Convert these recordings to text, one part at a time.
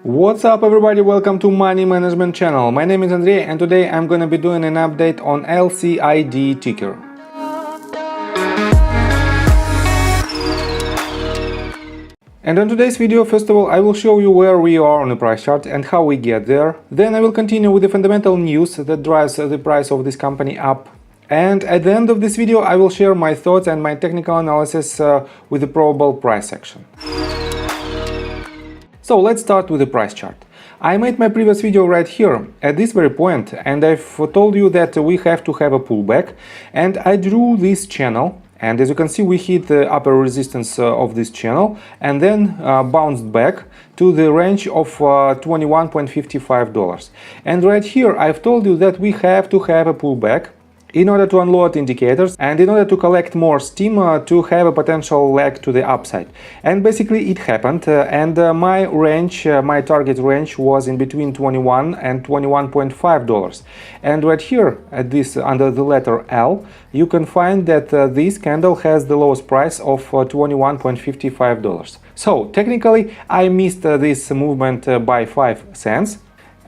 What's up everybody, welcome to Money Management channel. My name is Andrei and today I'm gonna be doing an update on LCID ticker. And on today's video, first of all, I will show you where we are on the price chart and how we get there. Then I will continue with the fundamental news that drives the price of this company up. And at the end of this video, I will share my thoughts and my technical analysis with the probable price action. So let's start with the price chart. I made my previous video right here at this very point and I've told you that we have to have a pullback, and I drew this channel, and as you can see we hit the upper resistance of this channel and then bounced back to the range of $21.55. And right here I've told you that we have to have a pullback in order to unload indicators and in order to collect more steam to have a potential leg to the upside. And basically it happened, and my target range was in between $21 and $21.5. And right here at this, under the letter L, you can find that this candle has the lowest price of $21.55. So technically I missed this movement by 5 cents.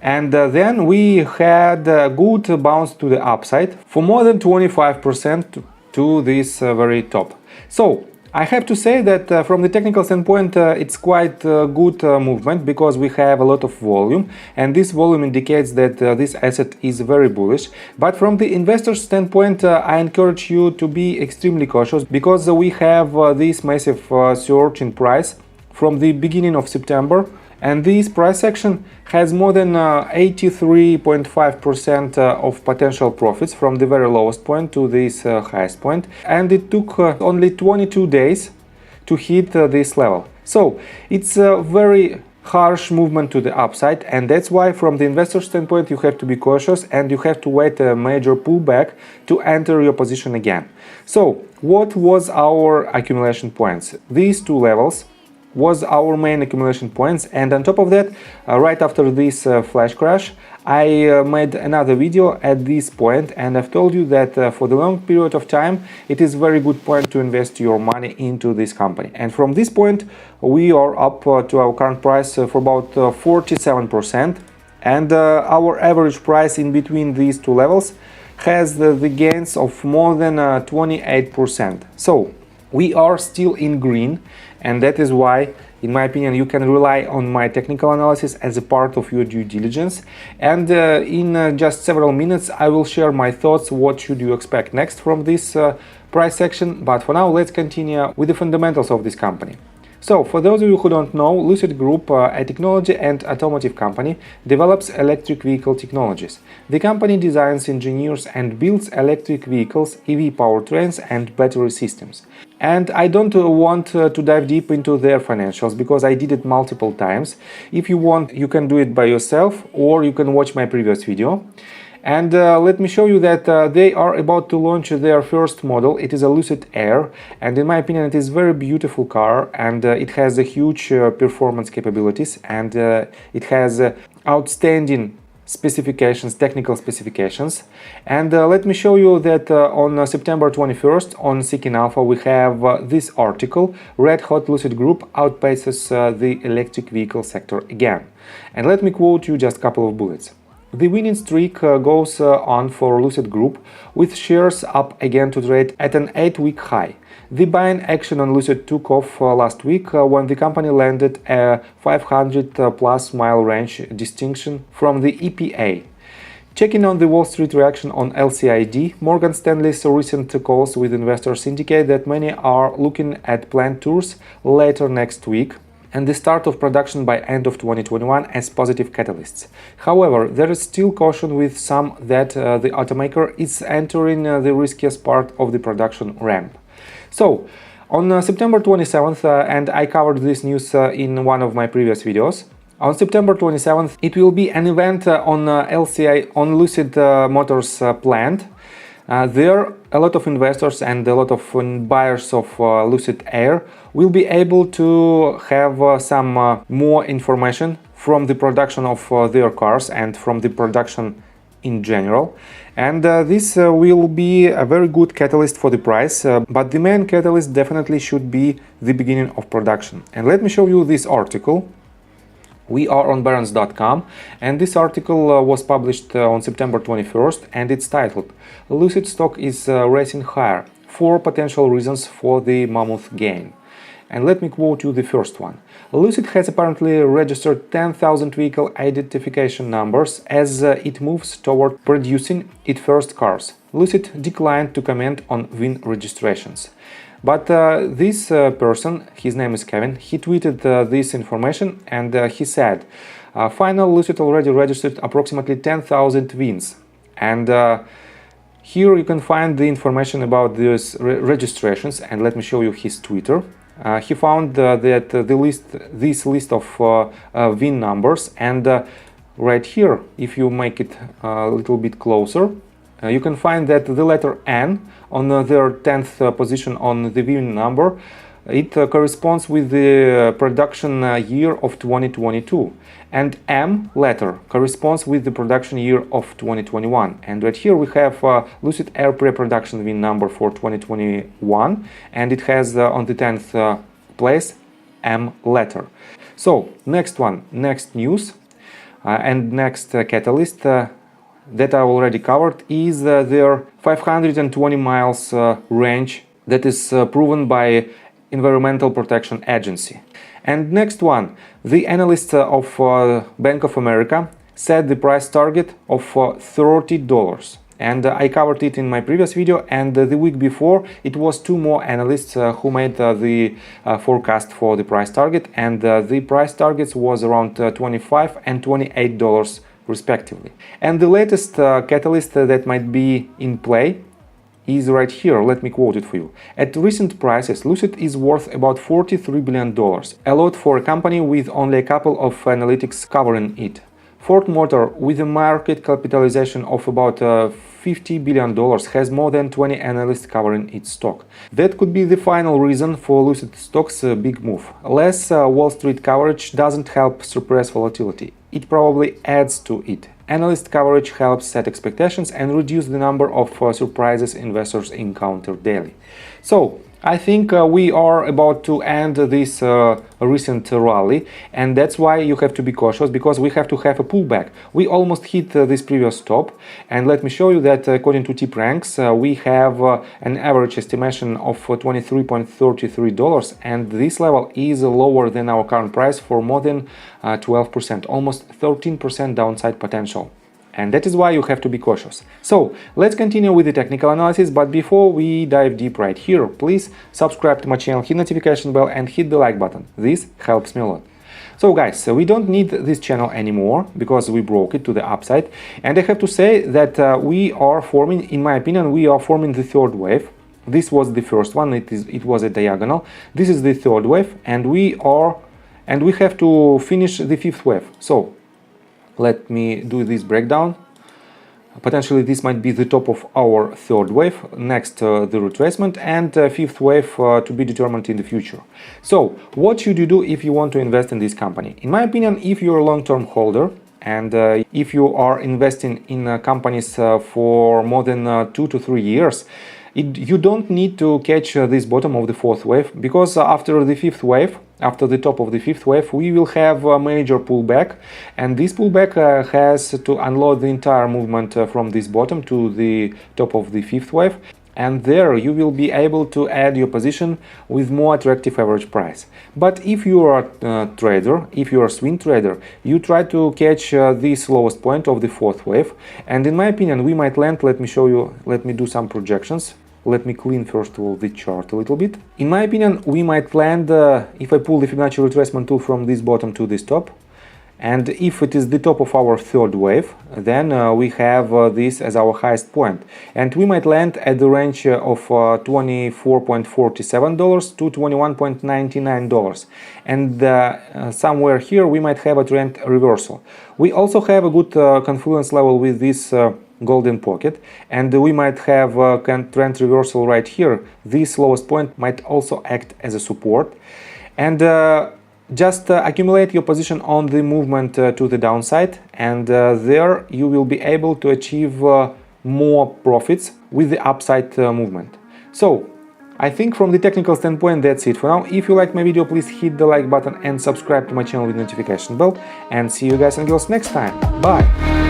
And then we had a good bounce to the upside for more than 25% to this very top. So I have to say that from the technical standpoint it's quite a good movement, because we have a lot of volume and this volume indicates that this asset is very bullish. But from the investor standpoint I encourage you to be extremely cautious, because we have this massive surge in price from the beginning of September. And this price action has more than 83.5% of potential profits from the very lowest point to this highest point. And it took only 22 days to hit this level. So it's a very harsh movement to the upside, and that's why from the investor standpoint you have to be cautious and you have to wait a major pullback to enter your position again. So what was our accumulation points? These two levels was our main accumulation points, and on top of that, right after this flash crash, I made another video at this point, and I've told you that for the long period of time it is a very good point to invest your money into this company. And from this point we are up to our current price for about 47%, and our average price in between these two levels has the gains of more than 28%. So we are still in green, and that is why, in my opinion, you can rely on my technical analysis as a part of your due diligence. And in just several minutes I will share my thoughts, what should you expect next from this price action. But for now, let's continue with the fundamentals of this company. So, for those of you who don't know, Lucid Group, a technology and automotive company, develops electric vehicle technologies. The company designs, engineers and builds electric vehicles, EV powertrains and battery systems. And I don't want to dive deep into their financials, because I did it multiple times. If you want, you can do it by yourself, or you can watch my previous video. And let me show you that they are about to launch their first model. It is a Lucid Air, and in my opinion it is a very beautiful car, and it has a huge performance capabilities, and it has outstanding specifications, technical specifications. And let me show you that on September 21st on Seeking Alpha we have this article: Red Hot Lucid Group outpaces the electric vehicle sector again. And let me quote you just a couple of bullets. The winning streak goes on for Lucid Group, with shares up again to trade at an 8-week high. The buying action on Lucid took off last week when the company landed a 500+ mile range distinction from the EPA. Checking on the Wall Street reaction on LCID, Morgan Stanley's recent calls with investors indicate that many are looking at planned tours later next week and the start of production by end of 2021 as positive catalysts. However, there is still caution with some that the automaker is entering the riskiest part of the production ramp. So, on September 27th, and I covered this news in one of my previous videos, on September 27th it will be an event on Lucid Motors plant. There, a lot of investors and a lot of buyers of Lucid Air will be able to have some more information from the production of their cars and from the production in general. And this will be a very good catalyst for the price, but the main catalyst definitely should be the beginning of production. And let me show you this article We are on Barron's.com, and this article was published on September 21st, and it's titled "Lucid stock is racing higher. 4 potential reasons for the mammoth gain." And let me quote you the first one. Lucid has apparently registered 10,000 vehicle identification numbers as it moves toward producing its first cars. Lucid declined to comment on VIN registrations. But this person, his name is Kevin, he tweeted this information, and he said, final Lucid already registered approximately 10,000 VINs. And here you can find the information about these registrations, and let me show you his Twitter. He found that this list of VIN numbers, and right here, if you make it a little bit closer, you can find that the letter N on their 10th position on the VIN number, it corresponds with the production year of 2022, and M letter corresponds with the production year of 2021. And right here we have Lucid Air pre-production VIN number for 2021, and it has on the 10th place M letter. So next one, next news and next catalyst that I already covered is their 520 miles range that is proven by Environmental Protection Agency. And next one, the analyst of Bank of America set the price target of $30. And I covered it in my previous video, and the week before it was 2 more analysts who made the forecast for the price target, and the price targets was around $25 and $28 respectively. And the latest catalyst that might be in play is right here. Let me quote it for you. At recent prices, Lucid is worth about $43 billion, a lot for a company with only a couple of analytics covering it. Ford Motor, with a market capitalization of about $50 billion, has more than 20 analysts covering its stock. That could be the final reason for Lucid stock's big move. Less Wall Street coverage doesn't help suppress volatility. It probably adds to it. Analyst coverage helps set expectations and reduce the number of surprises investors encounter daily. So, I think we are about to end this recent rally, and that's why you have to be cautious, because we have to have a pullback. We almost hit this previous top, and let me show you that according to TipRanks, we have an average estimation of $23.33, and this level is lower than our current price for more than 12%, almost 13% downside potential. And that is why you have to be cautious. So let's continue with the technical analysis, but before we dive deep right here, please subscribe to my channel, hit notification bell and hit the like button. This helps me a lot. So guys, we don't need this channel anymore because we broke it to the upside, and I have to say that we are forming, in my opinion, we are forming the third wave. This was the first one, it was a diagonal. This is the third wave, and we have to finish the fifth wave. So let me do this breakdown. Potentially this might be the top of our third wave, next the retracement, and fifth wave to be determined in the future. So what should you do if you want to invest in this company? In my opinion, if you're a long-term holder and if you are investing in companies for more than 2 to 3 years, you don't need to catch this bottom of the fourth wave, because after the fifth wave, after the top of the fifth wave, we will have a major pullback, and this pullback has to unload the entire movement from this bottom to the top of the fifth wave, and there you will be able to add your position with more attractive average price. But if you are a trader, if you are a swing trader, you try to catch this lowest point of the fourth wave, and in my opinion we might land, let me show you, let me do some projections. Let me clean first of all the chart a little bit. In my opinion, we might land, if I pull the Fibonacci retracement tool from this bottom to this top, and if it is the top of our third wave, then we have this as our highest point. And we might land at the range of $24.47 to $21.99. And somewhere here we might have a trend reversal. We also have a good confluence level with this golden pocket, and we might have a trend reversal right here. This lowest point might also act as a support, and just accumulate your position on the movement to the downside, and there you will be able to achieve more profits with the upside movement. So I think from the technical standpoint that's it for now. If you like my video, please hit the like button and subscribe to my channel with notification bell, and see you guys and girls next time. Bye!